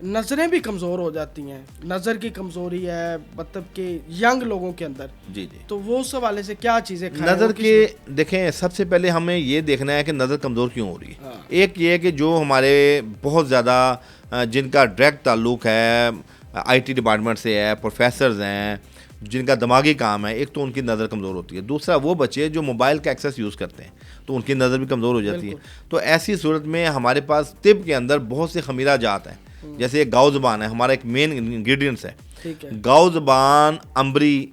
نظریں بھی کمزور ہو جاتی ہیں, نظر کی کمزوری ہے مطلب کہ ینگ لوگوں کے اندر, جی جی, تو وہ اس حوالے سے کیا چیزیں کھائیں؟ نظر کے دیکھیں سب سے پہلے ہمیں یہ دیکھنا ہے کہ نظر کمزور کیوں ہو رہی ہے. ایک یہ کہ جو ہمارے بہت زیادہ جن کا ڈائریکٹ تعلق ہے آئی ٹی ڈپارٹمنٹ سے ہے, پروفیسرز ہیں جن کا دماغی کام ہے, ایک تو ان کی نظر کمزور ہوتی ہے. دوسرا وہ بچے جو موبائل کا ایکسیس یوز کرتے ہیں تو ان کی نظر بھی کمزور ہو جاتی ہے. تو ایسی صورت میں ہمارے پاس طب کے اندر بہت سے خمیرہ جات ہیں, جیسے گاؤ زبان ہے ہمارا ایک مین انگریڈینٹس ہے. گاؤ زبان امبری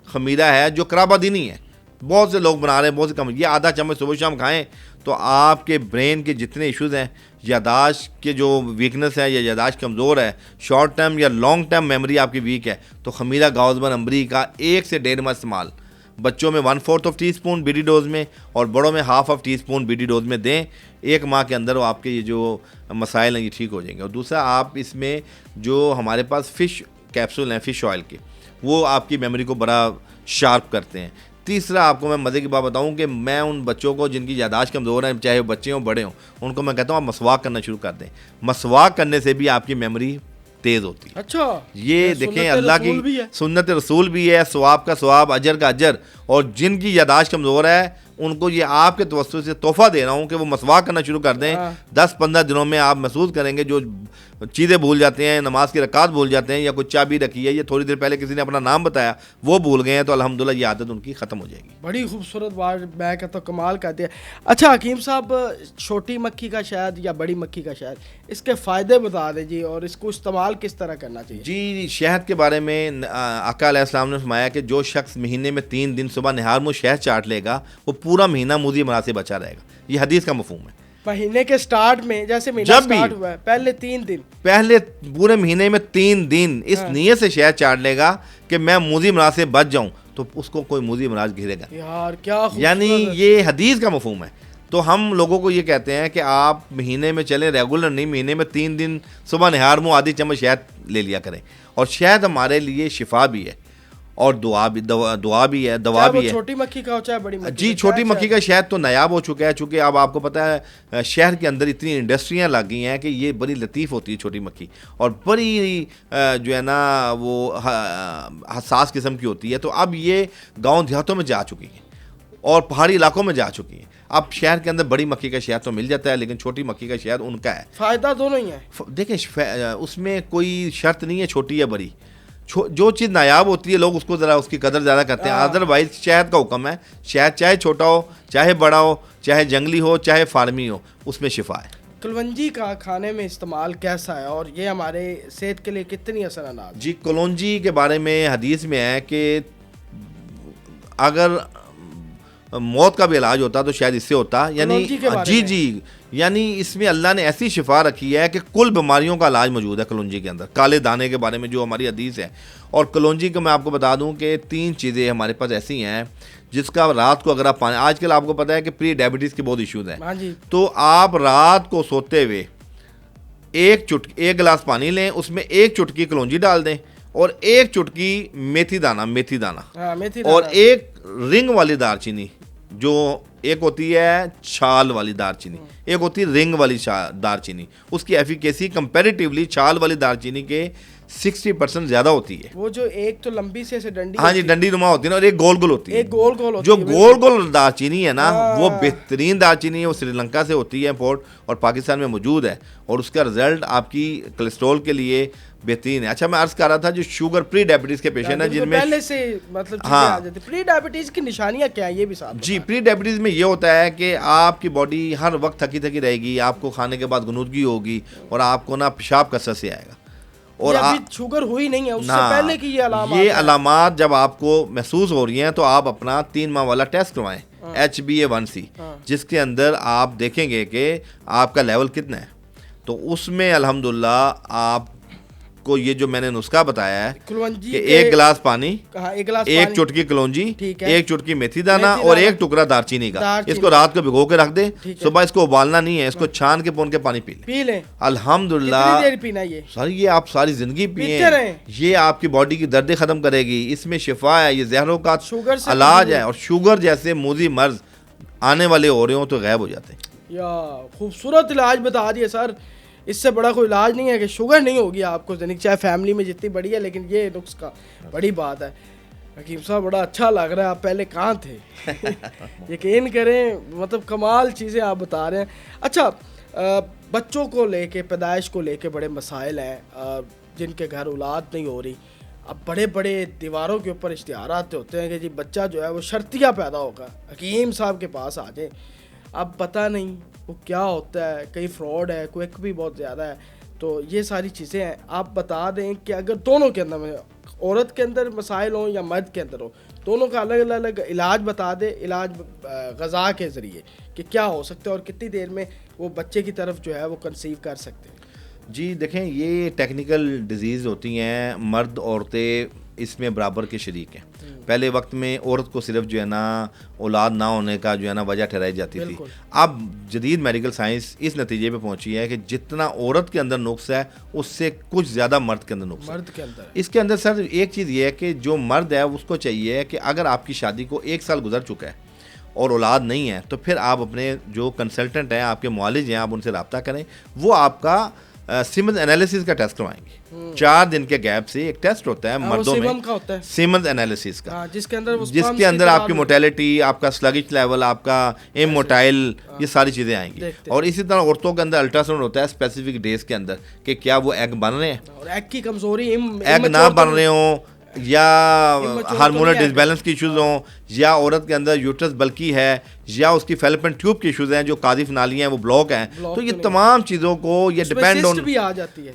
خمیرہ ہے جو کرابادینی ہے, بہت سے لوگ بنا رہے ہیں, بہت سے کم. یہ آدھا چمچ صبح شام کھائیں تو آپ کے برین کے جتنے ایشوز ہیں, یاداشت کے جو ویکنس ہے یا یاداشت کمزور ہے, شارٹ ٹرم یا لانگ ٹرم میموری آپ کی ویک ہے, تو خمیرہ گاؤ زبان امبری کا 1 سے 1.5 ماہ استعمال بچوں میں 1/4 teaspoon B D dose میں اور بڑوں میں 1/2 teaspoon B D dose میں دیں. 1 ماہ کے اندر آپ کے یہ جو مسائل ہیں یہ ٹھیک ہو جائیں گے. اور دوسرا آپ اس میں جو ہمارے پاس فش کیپسول ہیں فش آئل کے, وہ آپ کی میموری کو بڑا شارپ کرتے ہیں. تیسرا آپ کو میں مزے کی بات بتاؤں کہ میں ان بچوں کو جن کی یاداشت کمزور ہے, چاہے وہ بچے ہوں بڑے ہوں, ان کو میں کہتا ہوں آپ مسواک کرنا شروع کر دیں. مسواک کرنے سے بھی آپ کی میموری تیز ہوتی ہے. اچھا, یہ دیکھیں اللہ کی سنت رسول بھی ہے, ثواب کا ثواب اجر کا اجر. اور جن کی یاداشت کمزور ہے ان کو یہ آپ کے توسط سے تحفہ دے رہا ہوں کہ وہ مسواک کرنا شروع کر دیں. 10-15 دنوں میں آپ محسوس کریں گے جو چیزیں بھول جاتے ہیں, نماز کی رکعت بھول جاتے ہیں, یا کچھ چابی رکھی ہے, یا تھوڑی دیر پہلے کسی نے اپنا نام بتایا وہ بھول گئے ہیں, تو الحمدللہ یہ عادت ان کی ختم ہو جائے گی. بڑی خوبصورت بات, میں کہتا ہوں کمال کرتے ہیں. اچھا حکیم صاحب, چھوٹی مکھی کا شہد یا بڑی مکھی کا شہد, اس کے فائدے بتا دیں جی, اور اس کو استعمال کس طرح کرنا چاہیے؟ جی, شہد کے بارے میں آقا علیہ السلام نے فرمایا کہ جو شخص مہینے میں 3 دن صبح نہار منہ شہد چاٹ لے گا وہ پورا مہینہ موذی امراض سے بچا رہے گا. یہ حدیث کا مفہوم ہے. مہینے کے سٹارٹ میں, جیسے مہینہ سٹارٹ ہوا ہے, پہلے 3 دن, پہلے پورے مہینے میں 3 دن اس نیت سے شہد چاٹ لے گا کہ میں موذی امراض سے بچ جاؤں, تو اس کو کوئی موذی امراض گھیرے گا. یار کیا یعنی یہ حدیث کا مفہوم ہے. تو ہم لوگوں کو یہ کہتے ہیں کہ آپ مہینے میں چلیں, ریگولر نہیں, مہینے میں 3 دن صبح نہار منہ آدھی چمچ شہد لے لیا کریں. اور شہد ہمارے لیے شفا بھی ہے اور دعا بھی ہے, دوا بھی ہے. چھوٹی مکھی کا ہو چاہے بڑی مکھی. جی, چھوٹی مکھی کا شہد تو نایاب ہو چکا ہے, چونکہ اب آپ کو پتہ ہے شہر کے اندر اتنی انڈسٹریاں لگ گئی ہیں کہ یہ بڑی لطیف ہوتی ہے چھوٹی مکھی, اور بڑی جو ہے نا وہ حساس قسم کی ہوتی ہے. تو اب یہ گاؤں دیہاتوں میں جا چکی ہیں اور پہاڑی علاقوں میں جا چکی ہیں. اب شہر کے اندر بڑی مکھی کا شہد تو مل جاتا ہے, لیکن چھوٹی مکھی کا شہد ان کا ہے. فائدہ دونوں ہی ہے. دیکھیں اس میں کوئی شرط نہیں ہے چھوٹی یا بڑی, جو چیز نایاب ہوتی ہے لوگ اس کو ذرا اس کی قدر زیادہ کرتے ہیں. ادروائز شہد کا حکم ہے, شہد چاہے چھوٹا ہو, چاہے بڑا ہو, چاہے جنگلی ہو, چاہے فارمی ہو, اس میں شفا ہے. کلونجی کا کھانے میں استعمال کیسا ہے اور یہ ہمارے صحت کے لیے کتنی اثرات؟ جی, کلونجی کے بارے میں حدیث میں ہے کہ اگر موت کا بھی علاج ہوتا تو شاید اس سے ہوتا. یعنی جی, یعنی اس میں اللہ نے ایسی شفا رکھی ہے کہ کل بیماریوں کا علاج موجود ہے کلونجی کے اندر. کالے دانے کے بارے میں جو ہماری حدیث ہے, اور کلونجی کو میں آپ کو بتا دوں کہ 3 چیزیں ہمارے پاس ایسی ہیں جس کا رات کو اگر آپ پانی, آج کل آپ کو پتہ ہے کہ پری ڈائبٹیز کے بہت ایشوز ہیں, تو آپ رات کو سوتے ہوئے 1 گلاس پانی لیں, اس میں 1 چٹکی کلونجی ڈال دیں اور 1 چٹکی میتھی دانہ اور 1 رنگ والی دار چینی, جو ایک ہوتی ہے چھال والی دار چینی, ایک ہوتی ہے رنگ والی دار چینی. اس کی ایفیکیسی کمپیریٹیولی چھال والی دار چینی کے 60% زیادہ ہوتی ہے. وہ جو ایک تو لمبی سے ڈنڈی, ہاں جی, ڈنڈی نما ہوتی ہے نا, اور ایک گول گول ہوتی ہے. ایک گول گول ہوتی جو گول دار چینی ہے نا, وہ بہترین دار چینی ہے. وہ سری لنکا سے ہوتی ہے امپورٹ اور پاکستان میں موجود ہے, اور اس کا رزلٹ آپ کی کولیسٹرول کے لیے بہترین ہے. اچھا, میں عرض کر رہا تھا جو شوگر پری ڈائبٹیز کے پیشنٹ ہیں جن میں پہلے سے مطلب چیزیں آ جاتی, پری ڈائبٹیز کی نشانیاں کیا ہیں یہ بھی صاحب؟ جی, پری ڈائبٹیز میں یہ ہوتا ہے کہ آپ کی باڈی ہر وقت تھکی رہے گی, آپ کو کھانے کے بعد غنودگی ہوگی, اور آپ کو نا پیشاب کثرت سے آئے گا. اور شوگر ہوئی نہیں ہے اس سے پہلے کی یہ علامات جب آپ کو محسوس ہو رہی ہیں تو آپ اپنا 3 ماہ والا ٹیسٹ کروائیں, HbA1c, جس کے اندر آپ دیکھیں گے کہ آپ کا لیول کتنا ہے. تو اس میں الحمدللہ آپ کو یہ جو میں نے نسخہ بتایا ہے کہ 1 گلاس پانی, 1 چٹکی کلونجی, 1 چٹکی میتھی دانہ اور 1 ٹکڑا دار چینی کا, اس کو رات کو بھگو کے رکھ دیں, صبح اس کو ابالنا نہیں ہے, اس کو چھان کے پون کے پانی پی لیں. الحمدللہ یہ آپ ساری زندگی پیئیں, یہ آپ کی باڈی کی دردیں ختم کرے گی. اس میں شفا ہے, یہ زہروں کا علاج ہے, اور شوگر جیسے موذی مرض آنے والے ہو رہے ہوں تو غائب ہو جاتے ہیں. یا خوبصورت علاج بتا دیے سر. اس سے بڑا کوئی علاج نہیں ہے کہ شوگر نہیں ہوگی آپ کو زندگی چاہے فیملی میں جتنی بڑی ہے, لیکن یہ نسخہ بڑی بات ہے. حکیم صاحب بڑا اچھا لگ رہا ہے, آپ پہلے کہاں تھے؟ یقین کریں مطلب کمال چیزیں آپ بتا رہے ہیں. اچھا بچوں کو لے کے, پیدائش کو لے کے بڑے مسائل ہیں, جن کے گھر اولاد نہیں ہو رہی. اب بڑے بڑے دیواروں کے اوپر اشتہارات ہوتے ہیں کہ جی بچہ جو ہے وہ شرطیہ پیدا ہوگا, حکیم صاحب کے پاس آ جائیں. اب پتہ نہیں وہ کیا ہوتا ہے, کئی فراڈ ہے, کوئک بھی بہت زیادہ ہے. تو یہ ساری چیزیں ہیں. آپ بتا دیں کہ اگر دونوں کے اندر, عورت کے اندر مسائل ہوں یا مرد کے اندر ہو, دونوں کا الگ الگ علاج بتا دے, علاج غذا کے ذریعے کہ کیا ہو سکتا ہے اور کتنی دیر میں وہ بچے کی طرف جو ہے وہ کنسیو کر سکتے ہیں. جی دیکھیں, یہ ٹیکنیکل ڈیزیز ہوتی ہیں, مرد عورتیں اس میں برابر کے شریک ہیں. پہلے وقت میں عورت کو صرف جو ہے نا اولاد نہ ہونے کا جو ہے نا وجہ ٹھہرائی جاتی تھی. اب جدید میڈیکل سائنس اس نتیجے پہ پہنچی ہے کہ جتنا عورت کے اندر نقص ہے اس سے کچھ زیادہ مرد کے اندر نقص ہے. اس کے اندر سر ایک چیز یہ ہے کہ جو مرد ہے اس کو چاہیے کہ اگر آپ کی شادی کو 1 سال گزر چکا ہے اور اولاد نہیں ہے تو پھر آپ اپنے جو کنسلٹنٹ ہیں, آپ کے معالج ہیں, آپ ان سے رابطہ کریں. وہ آپ کا سیمنز انالیسس کا ٹیسٹ کروائیں گے. 4 دن کے گیپ سے ایک ٹیسٹ ہوتا ہے مردوں میں, سیمنز انالیسس کا, جس کے اندر آپ کی موٹیلٹی, آپ کا سلگش لیول, آپ کا ایم موٹائل, یہ ساری چیزیں آئیں گی. اور اسی طرح عورتوں کے اندر الٹرا ساؤنڈ ہوتا ہے اسپیسیفک ڈیز کے اندر کہ کیا وہ ایگ بن رہے ہیں, اور ایگ کی کمزوری, ایگ نہ بن رہے ہوں, یا ہارمونل ڈسبیلنس کی ایشوز ہوں, یا عورت کے اندر یوٹرس بلکی ہے, یا اس کی فیلپن ٹیوب کی ایشوز ہیں, جو قاذف نالیاں ہیں وہ بلاک ہیں. تو یہ تمام چیزوں کو یہ ڈیپینڈ آن,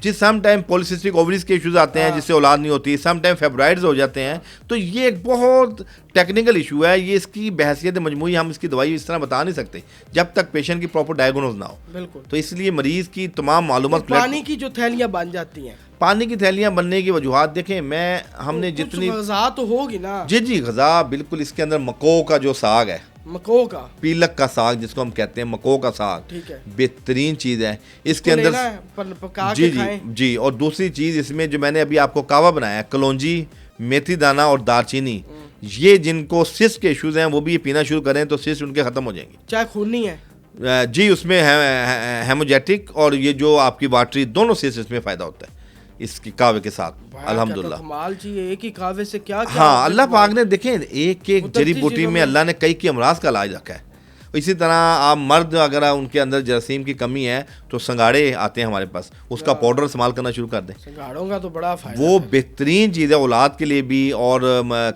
جی سم ٹائم پولیسسٹک اووریز کے ایشوز آتے ہیں جس سے اولاد نہیں ہوتی, سم ٹائم فیبرائڈز ہو جاتے ہیں. تو یہ ایک بہت ٹیکنیکل ایشو ہے. یہ اس کی بحثیت مجموعی ہم اس کی دوائی اس طرح بتا نہیں سکتے جب تک پیشنٹ کی پراپر ڈائگنوز نہ ہو. بالکل. تو اس لیے مریض کی تمام معلومات, پانی کی جو تھیلیاں بن جاتی ہیں, پانی کی تھیلیاں بننے کی وجوہات دیکھیں, ہم نے جتنی غذا تو ہوگی نا. جی غذا بالکل. اس کے اندر مکو کا جو ساگ ہے, مکو کا, پیلک کا ساگ جس کو ہم کہتے ہیں, مکو کا ساگ بہترین چیز ہے. اس کے اندر جی. اور دوسری چیز اس میں جو میں نے ابھی آپ کو کہوا بنایا ہے, کلونجی, میتھی دانہ اور دار چینی, یہ جن کو سسٹ کے ایشوز ہیں وہ بھی یہ پینا شروع کریں تو سسٹ ان کے ختم ہو جائیں گے. چاہے خونی ہے جی, اس میں ہیموجیٹک اور یہ جو آپ کی واٹری, دونوں سسٹ اس میں فائدہ ہوتا ہے اس کی کعوے کے ساتھ. الحمدللہ کمال جی, ایک ہی کعوے سے کیا. ہاں, اللہ پاک نے دیکھیں ایک ایک جڑی بوٹی میں اللہ نے کئی امراض کا علاج رکھا ہے. اسی طرح آپ مرد اگر ان کے اندر جراثیم کی کمی ہے تو سنگاڑے آتے ہیں ہمارے پاس, اس کا پاؤڈر استعمال کرنا شروع کر دیں. سنگاڑوں کا تو بڑا فائدہ, وہ بہترین چیز ہے اولاد کے لیے بھی اور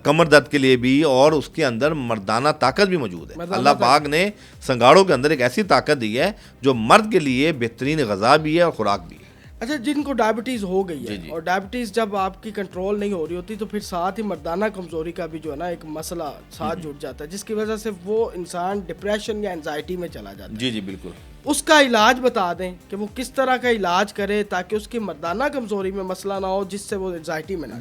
کمر درد کے لیے بھی, اور اس کے اندر مردانہ طاقت بھی موجود ہے. اللہ پاک نے سنگاڑوں کے اندر ایک ایسی طاقت دی ہے جو مرد کے لیے بہترین غذا بھی ہے اور خوراک بھی ہے. اچھا, جن کو ڈائبٹیز ہو گئی ہے اور ڈائبٹیز جب آپ کی کنٹرول نہیں ہو رہی ہوتی تو پھر ساتھ ہی مردانہ کمزوری کا بھی جو ہے نا ایک مسئلہ ساتھ جڑ جاتا ہے, جس کی وجہ سے وہ انسان ڈپریشن یا انزائٹی میں چلا جاتا ہے. جی بالکل. اس کا علاج بتا دیں کہ وہ کس طرح کا علاج کرے تاکہ اس کی مردانہ کمزوری میں مسئلہ نہ ہو, جس سے وہ انزائٹی میں نہ.